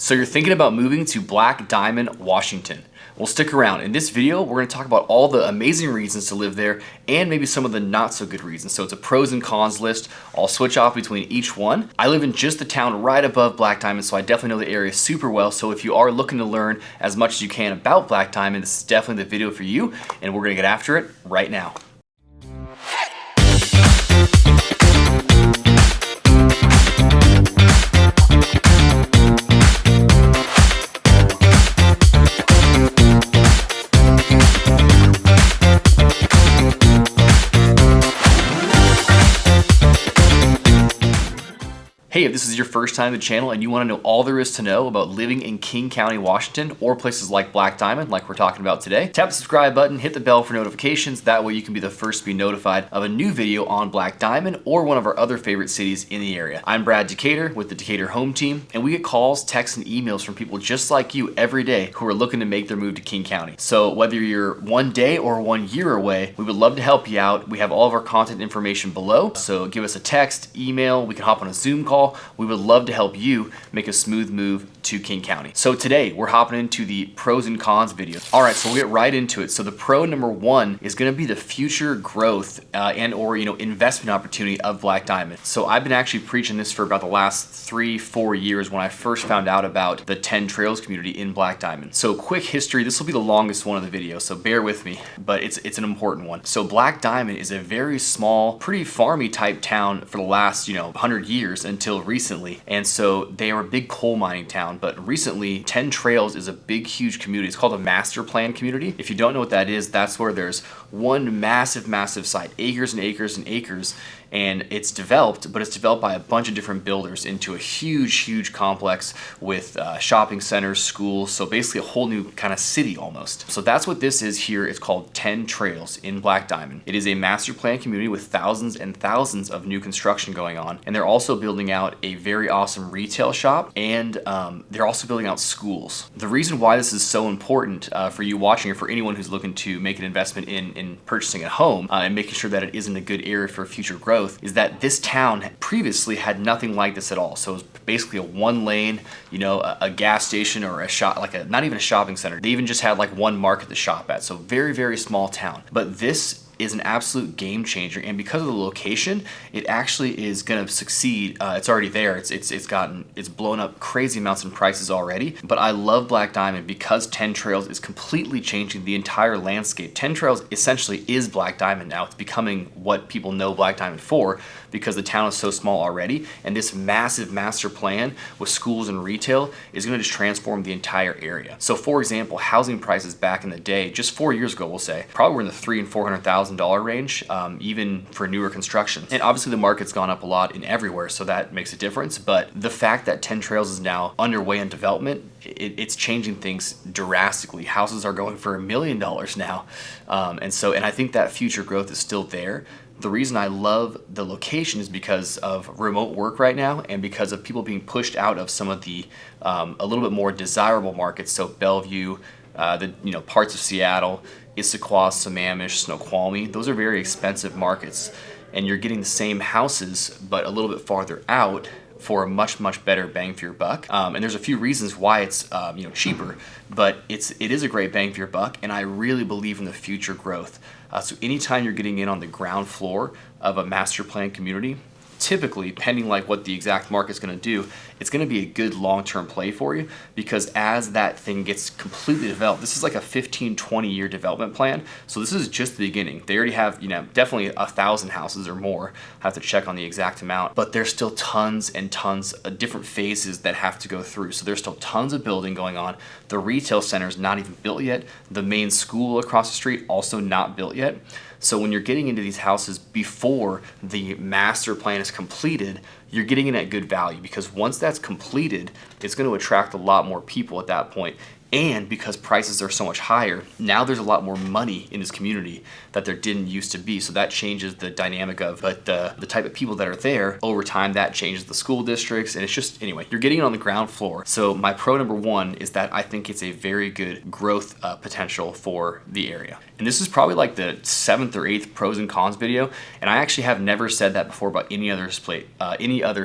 So you're thinking about moving to Black Diamond, Washington. Well, stick around. In this video, we're going to talk about all the amazing reasons to live there and maybe some of the not so good reasons. So it's a pros and cons list. I'll switch off between each one. I live in just the town right above Black Diamond, so I definitely know the area super well. So if you are looking to learn as much as you can about Black Diamond, this is definitely the video for you, and we're going to get after it right now. Hey, if this is your first time to the channel and you want to know all there is to know about living in King County, Washington, or places like Black Diamond, like we're talking about today, tap the subscribe button, hit the bell for notifications. That way you can be the first to be notified of a new video on Black Diamond or one of our other favorite cities in the area. I'm Brad Decater with the Decater Home Team, and we get calls, texts, and emails from people just like you every day who are looking to make their move to King County. So whether you're 1 day or 1 year away, we would love to help you out. We have all of our content information below, so give us a text, email, we can hop on a Zoom call. We would love to help you make a smooth move to King County. So today we're hopping into the pros and cons video. All right, so we'll get right into it. So the pro number one is going to be the future growth and or investment opportunity of Black Diamond. So I've been actually preaching this for about the last 3-4 years when I first found out about the 10 Trails community in Black Diamond. So quick history, this will be the longest one of the video, so bear with me, but it's an important one. So Black Diamond is a very small, pretty farmy type town for the last 100 years until recently. And so they are a big coal mining town, but recently 10 Trails is a big, huge community. It's called a master plan community. If you don't know what that is, that's where there's one massive site, acres and acres and acres, and it's developed, but it's developed by a bunch of different builders into a huge complex with shopping centers, schools, so basically a whole new kind of city almost. So that's what this is here. It's called 10 Trails in Black Diamond. It is a master plan community with thousands and thousands of new construction going on, and they're also building out a very awesome retail shop, and they're also building out schools. The reason why this is so important for you watching, or for anyone who's looking to make an investment in purchasing a home and making sure that it is in a good area for future growth, is that this town previously had nothing like this at all. So it was basically a one lane, a gas station or a shop, not even a shopping center. They even just had like one market to shop at. So very small town. But this is an absolute game changer, and because of the location, it actually is going to succeed. It's already there. It's blown up crazy amounts in prices already. But I love Black Diamond because 10 Trails is completely changing the entire landscape. 10 Trails essentially is Black Diamond now. It's becoming what people know Black Diamond for because the town is so small already, and this massive master plan with schools and retail is going to just transform the entire area. So for example, housing prices back in the day, just 4 years ago, we'll say, probably were in the $300,000 and $400,000 range, even for newer construction. And obviously the market's gone up a lot in everywhere, so that makes a difference. But the fact that 10 Trails is now underway in development, it's changing things drastically. Houses are going for $1 million now. And I think that future growth is still there. The reason I love the location is because of remote work right now, and because of people being pushed out of some of the a little bit more desirable markets. So Bellevue, the parts of Seattle, Issaquah, Sammamish, Snoqualmie, those are very expensive markets, and you're getting the same houses but a little bit farther out for a much better bang for your buck. And there's a few reasons why it's cheaper, but it is a great bang for your buck, and I really believe in the future growth. So anytime you're getting in on the ground floor of a master plan community, typically, pending like what the exact market's going to do, it's going to be a good long-term play for you, because as that thing gets completely developed, this is like a 15-20 year development plan. So this is just the beginning. They already have definitely 1,000 houses or more. I have to check on the exact amount, but there's still tons and tons of different phases that have to go through. So there's still tons of building going on. The retail center is not even built yet. The main school across the street also not built yet. So when you're getting into these houses before the master plan is completed, you're getting in at good value, because once that's completed, it's going to attract a lot more people at that point. And because prices are so much higher, now there's a lot more money in this community that there didn't used to be. So that changes the dynamic of the type of people that are there. Over time, that changes the school districts. And it's just, anyway, you're getting it on the ground floor. So my pro number one is that I think it's a very good growth potential for the area. And this is probably like the 7th or 8th pros and cons video. And I actually have never said that before about any other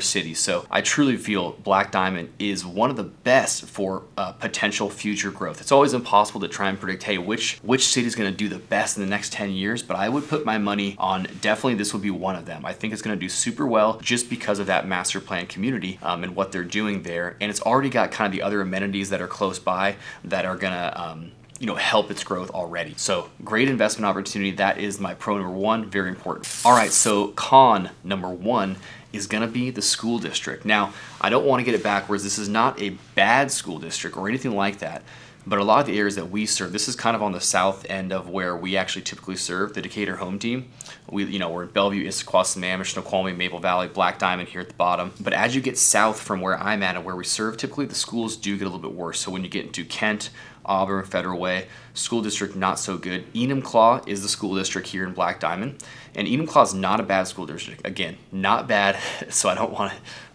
city. So I truly feel Black Diamond is one of the best for potential future growth. It's always impossible to try and predict, hey, which city is going to do the best in the next 10 years, but I would put my money on definitely this would be one of them. I think it's going to do super well just because of that master plan community and what they're doing there. And it's already got kind of the other amenities that are close by that are going to help its growth already. So great investment opportunity. That is my pro number one, very important. All right, so con number one is gonna be the school district. Now, I don't wanna get it backwards. This is not a bad school district or anything like that, but a lot of the areas that we serve, this is kind of on the south end of where we actually typically serve the Decatur home team. We're in Bellevue, Issaquah, Sammamish, Snoqualmie, Maple Valley, Black Diamond here at the bottom. But as you get south from where I'm at and where we serve, typically the schools do get a little bit worse. So when you get into Kent, Auburn, Federal Way, school district not so good. Enumclaw is the school district here in Black Diamond, and Enumclaw is not a bad school district. Again, not bad, so I don't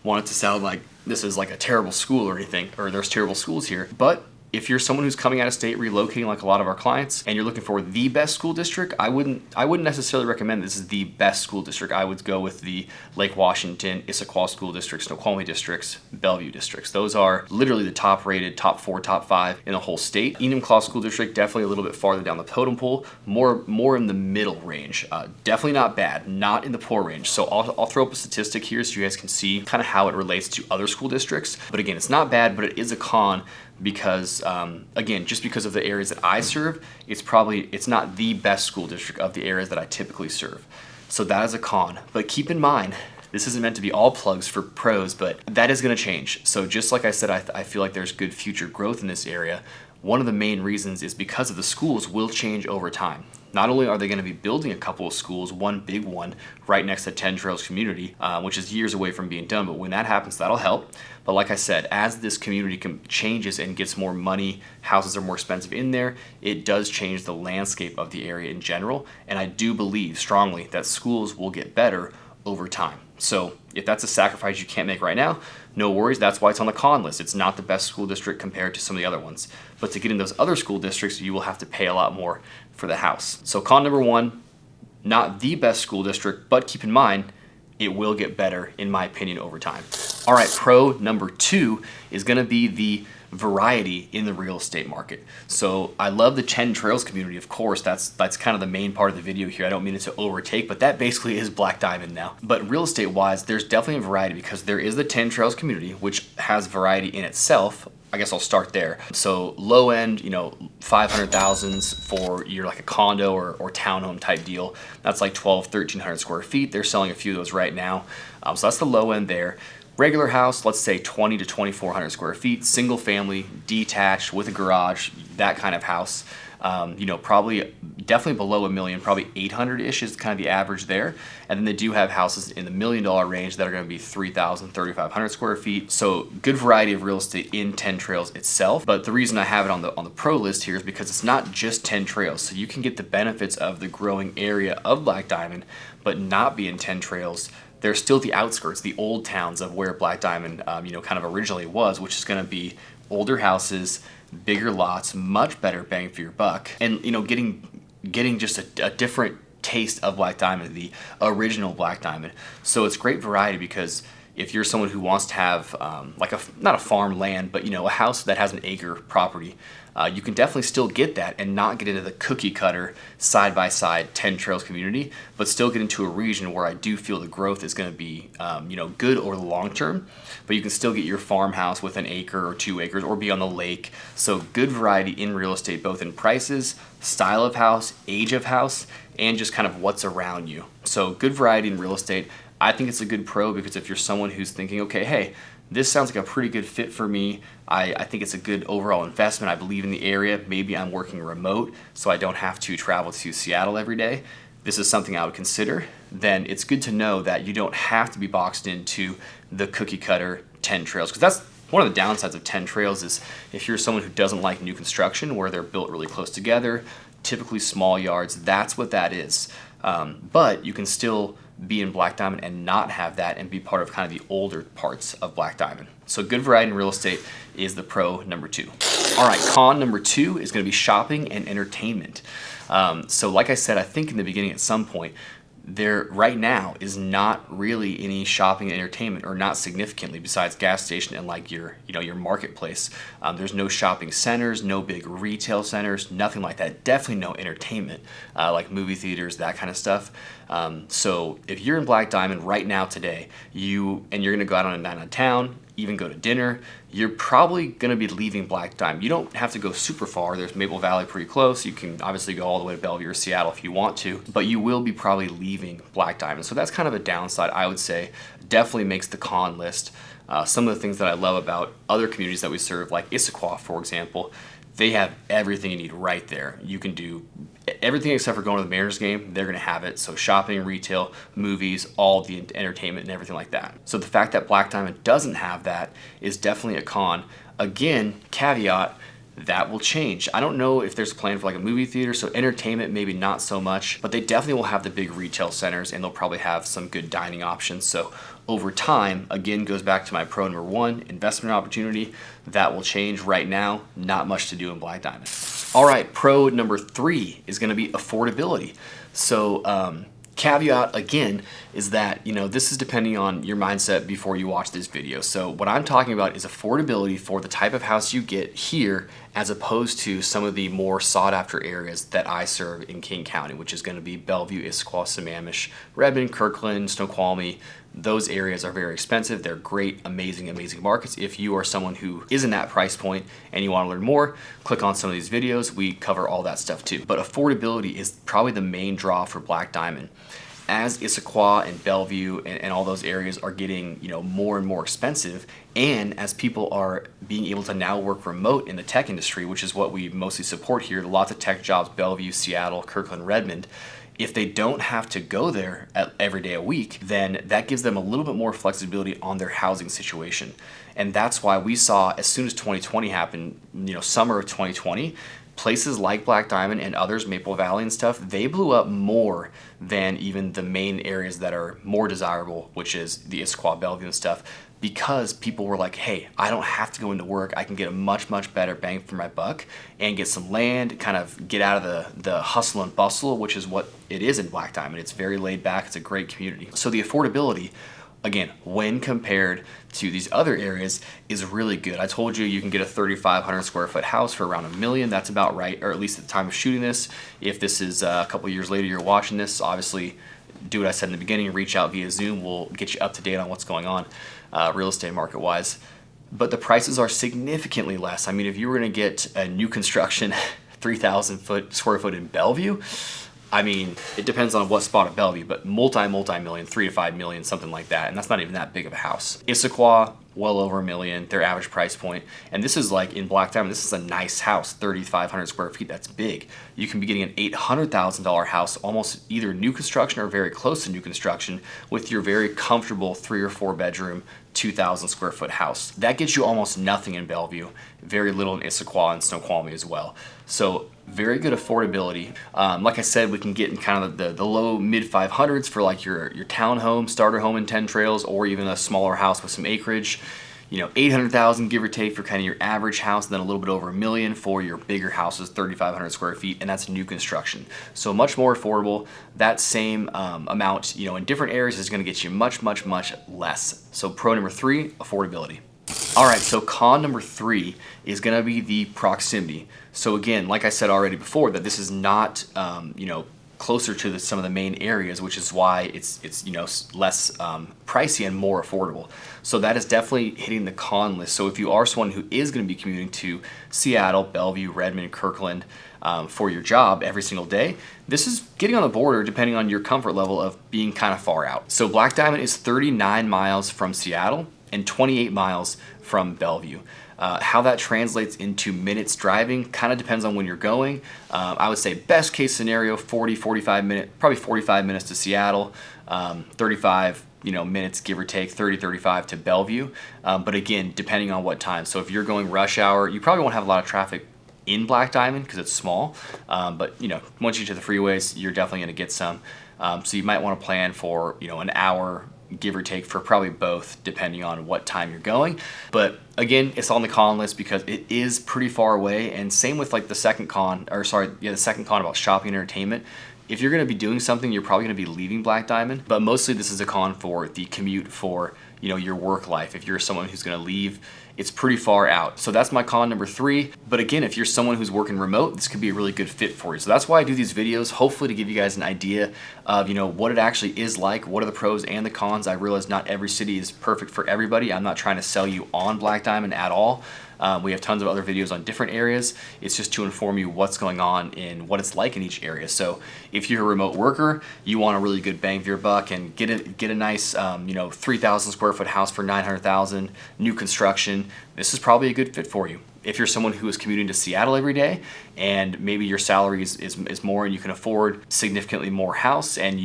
want it to sound like this is like a terrible school or anything, or there's terrible schools here, but if you're someone who's coming out of state, relocating like a lot of our clients, and you're looking for the best school district, I wouldn't necessarily recommend this is the best school district. I would go with the Lake Washington, Issaquah school districts, Snoqualmie districts, Bellevue districts. Those are literally the top rated, top 4, top 5 in the whole state. Enumclaw school district, definitely a little bit farther down the totem pole, more in the middle range. Definitely not bad, not in the poor range. So I'll throw up a statistic here so you guys can see kind of how it relates to other school districts. But again, it's not bad, but it is a con because again, just because of the areas that I serve, it's not the best school district of the areas that I typically serve. So that is a con. But keep in mind, this isn't meant to be all plugs for pros, but that is going to change. So just like I said, I feel like there's good future growth in this area. One of the main reasons is because of the schools will change over time. Not only are they going to be building a couple of schools, one big one right next to 10 Trails Community, which is years away from being done, but when that happens, that'll help. But like I said, as this community changes and gets more money, houses are more expensive in there, it does change the landscape of the area in general. And I do believe strongly that schools will get better over time. So if that's a sacrifice you can't make right now, no worries. That's why it's on the con list. It's not the best school district compared to some of the other ones. But to get in those other school districts, you will have to pay a lot more for the house. So con number one, not the best school district, but keep in mind, it will get better, in my opinion, over time. All right, pro number two is gonna be the variety in the real estate market. So I love the 10 Trails community, of course. That's kind of the main part of the video here. I don't mean it to overtake, but that basically is Black Diamond now. But real estate wise, there's definitely a variety because there is the 10 Trails community, which has variety in itself. I guess I'll start there. So low end, 500,000s for your like a condo or townhome type deal. That's like 1,300 square feet. They're selling a few of those right now. So that's the low end there. Regular house, let's say 20 to 2,400 square feet, single family, detached with a garage, that kind of house. Probably definitely below $1 million, probably 800-ish is kind of the average there. And then they do have houses in the $1 million range that are going to be 3,000, 3,500 square feet. So good variety of real estate in 10 Trails itself. But the reason I have it on the pro list here is because it's not just 10 Trails. So you can get the benefits of the growing area of Black Diamond, but not be in 10 Trails. They're still the outskirts, the old towns of where Black Diamond, kind of originally was, which is going to be older houses, bigger lots, much better bang for your buck, and getting just a different taste of Black Diamond, the original Black Diamond. So it's great variety because if you're someone who wants to have not a farm land, but a house that has an acre property, you can definitely still get that and not get into the cookie cutter side by side 10 Trails community, but still get into a region where I do feel the growth is going to be good over the long term. But you can still get your farmhouse with an acre or 2 acres or be on the lake. So good variety in real estate, both in prices, style of house, age of house, and just kind of what's around you. So good variety in real estate. I think it's a good pro because if you're someone who's thinking, okay, hey, this sounds like a pretty good fit for me. I think it's a good overall investment. I believe in the area. Maybe I'm working remote, so I don't have to travel to Seattle every day. This is something I would consider. Then it's good to know that you don't have to be boxed into the cookie cutter 10 Trails, because One of the downsides of 10 trails is if you're someone who doesn't like new construction where they're built really close together, typically small yards, that's what that is. But you can still be in Black Diamond and not have that and be part of kind of the older parts of Black Diamond. So good variety in real estate is the pro number 2. All right, con number 2 is going to be shopping and entertainment. So like I said, I think in the beginning at some point, there right now is not really any shopping and entertainment, or not significantly, besides gas station and like your marketplace. There's no shopping centers, no big retail centers, nothing like that. Definitely no entertainment like movie theaters, that kind of stuff. So if you're in Black Diamond right now today, you're gonna go out on a night on town, even go to dinner, you're probably going to be leaving Black Diamond. You don't have to go super far. There's Maple Valley pretty close. You can obviously go all the way to Bellevue or Seattle if you want to, but you will be probably leaving Black Diamond. So that's kind of a downside, I would say. Definitely makes the con list. Some of the things that I love about other communities that we serve, like Issaquah, for example, they have everything you need right there. You can do everything except for going to the Mariners game. They're going to have it. So shopping, retail, movies, all the entertainment and everything like that. So the fact that Black Diamond doesn't have that is definitely a con. Again, caveat, that will change. I don't know if there's a plan for like a movie theater, so entertainment maybe not so much, but they definitely will have the big retail centers and they'll probably have some good dining options. So over time, again, goes back to my pro number 1, investment opportunity. That will change. Right now, not much to do in Black Diamond. All right, pro number 3 is going to be affordability. So caveat again is that, this is depending on your mindset before you watch this video. So what I'm talking about is affordability for the type of house you get here, as opposed to some of the more sought after areas that I serve in King County, which is going to be Bellevue, Issaquah, Sammamish, Redmond, Kirkland, Snoqualmie. Those areas are very expensive. They're great, amazing markets. If you are someone who is in that price point and you want to learn more, click on some of these videos. We cover all that stuff too. But affordability is probably the main draw for Black Diamond. As Issaquah and Bellevue and all those areas are getting more and more expensive, and as people are being able to now work remote in the tech industry, which is what we mostly support here, lots of tech jobs, Bellevue, Seattle, Kirkland, Redmond, if they don't have to go there every day a week, then that gives them a little bit more flexibility on their housing situation. And that's why we saw, as soon as 2020 happened, summer of 2020, places like Black Diamond and others, Maple Valley and stuff, they blew up more than even the main areas that are more desirable, which is the Issaquah, Bellevue and stuff, because people were like, hey, I don't have to go into work. I can get a much better bang for my buck and get some land, kind of get out of the hustle and bustle, which is what it is in Black Diamond. It's very laid back. It's a great community. So the affordability, again, when compared to these other areas, is really good. I told you you can get a 3,500 square foot house for around $1 million. That's about right, or at least at the time of shooting this. If this is a couple years later you're watching this, obviously do what I said in the beginning, reach out via Zoom. We'll get you up to date on what's going on real estate market wise. But the prices are significantly less. I mean, if you were going to get a new construction 3,000 square foot in Bellevue, I mean, it depends on what spot of Bellevue, but multi-million, 3 to 5 million, something like that. And that's not even that big of a house. Issaquah, well over $1 million, their average price point. And this is like in Black Diamond, this is a nice house, 3,500 square feet. That's big. You can be getting an $800,000 house, almost either new construction or very close to new construction, with your very comfortable 3 or 4 bedroom, 2,000 square foot house. That gets you almost nothing in Bellevue, very little in Issaquah and Snoqualmie as well. So very good affordability. Like I said, we can get in kind of the low mid 500s for like your townhome, starter home in 10 trails, or even a smaller house with some acreage. 800,000 give or take for kind of your average house, and then a little bit over $1 million for your bigger houses, 3,500 square feet, and that's new construction. So much more affordable. That same amount, in different areas is going to get you much less. So pro number 3, affordability. All right, so con number 3 is going to be the proximity. So again, like I said already before, that this is not, closer to some of the main areas, which is why it's less pricey and more affordable. So that is definitely hitting the con list. So if you are someone who is going to be commuting to Seattle, Bellevue, Redmond, Kirkland for your job every single day, this is getting on the border depending on your comfort level of being kind of far out. So Black Diamond is 39 miles from Seattle and 28 miles from Bellevue. How that translates into minutes driving kind of depends on when you're going. I would say best case scenario, 45 minutes to Seattle, 35 minutes, give or take 30, 35 to Bellevue. But again, depending on what time. So if you're going rush hour, you probably won't have a lot of traffic in Black Diamond because it's small. But once you get to the freeways, you're definitely going to get some. So you might want to plan for, an hour, give or take, for probably both, depending on what time you're going. But again, it's on the con list because it is pretty far away. And same with like the second con about shopping and entertainment. If you're going to be doing something, you're probably going to be leaving Black Diamond. But mostly this is a con for the commute for, your work life. If you're someone who's going to leave, it's pretty far out. So that's my con number 3. But again, if you're someone who's working remote, this could be a really good fit for you. So that's why I do these videos, hopefully to give you guys an idea of, what it actually is like, what are the pros and the cons. I realize not every city is perfect for everybody. I'm not trying to sell you on Black Diamond at all. We have tons of other videos on different areas. It's just to inform you what's going on and what it's like in each area. So if you're a remote worker, you want a really good bang for your buck and get a nice 3,000 square foot house for $900,000, new construction, this is probably a good fit for you. If you're someone who is commuting to Seattle every day and maybe your salary is more and you can afford significantly more house and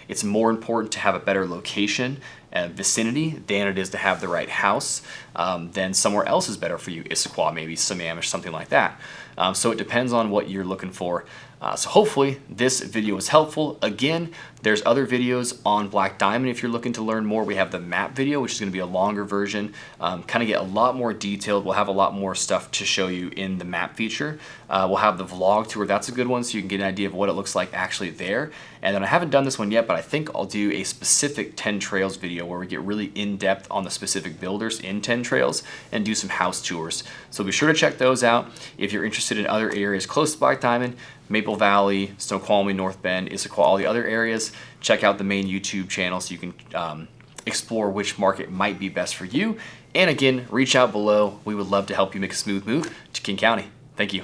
it's more important to have a better location and vicinity than it is to have the right house, then somewhere else is better for you. Issaquah, maybe Sammamish, something like that. So it depends on what you're looking for. So hopefully this video was helpful. Again, there's other videos on Black Diamond if you're looking to learn more. We have the map video, which is going to be a longer version, kind of get a lot more detailed. We'll have a lot more stuff to show you in the map feature. We'll have the vlog tour. That's a good one, so you can get an idea of what it looks like actually there. And then I haven't done this one yet, but I think I'll do a specific 10 trails video where we get really in-depth on the specific builders in 10 trails and do some house tours. So be sure to check those out. If you're interested in other areas close to Black Diamond, Maple Valley, Snoqualmie, North Bend, Issaquah, all the other areas, check out the main YouTube channel so you can explore which market might be best for you. And again, reach out below. We would love to help you make a smooth move to King County. Thank you.